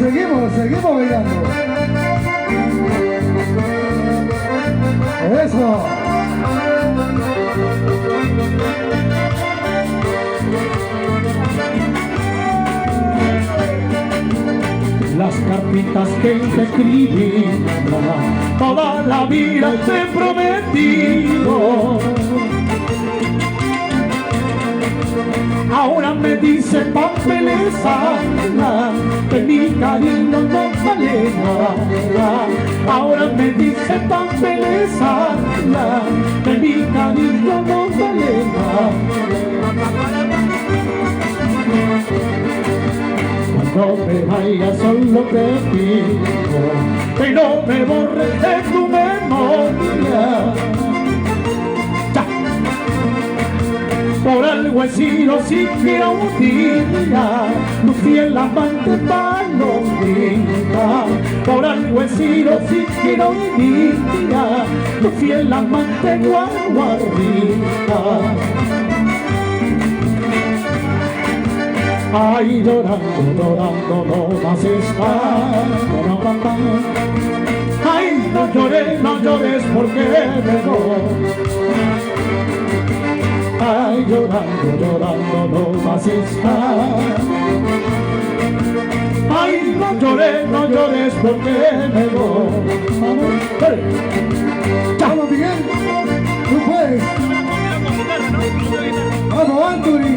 seguimos bailando. Eso. Las cartitas que te escribí, toda la vida te he prometido. Ahora me dice papelesa que mi cariño no vale nada. Ahora me dice papelesa que mi cariño no vale nada. Cuando me vayas solo te pido que no me borres de tu memoria. Ya. Por algo he sido siquiera un día tu fiel amante palomita. Por algo he sido siquiera un día tu fiel amante guaguarrita. Ay, llorando, llorando, no más está. Ay, no llores porque me voy. Ay, llorando, llorando, no más está. Ay, no llores porque me voy. Vamos, Miguel. Tú puedes. Vamos, Anthony.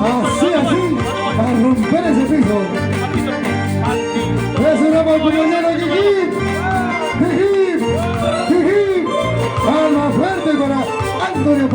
Así, a romper ese piso. Es una mañana que palma fuerte para Antonio.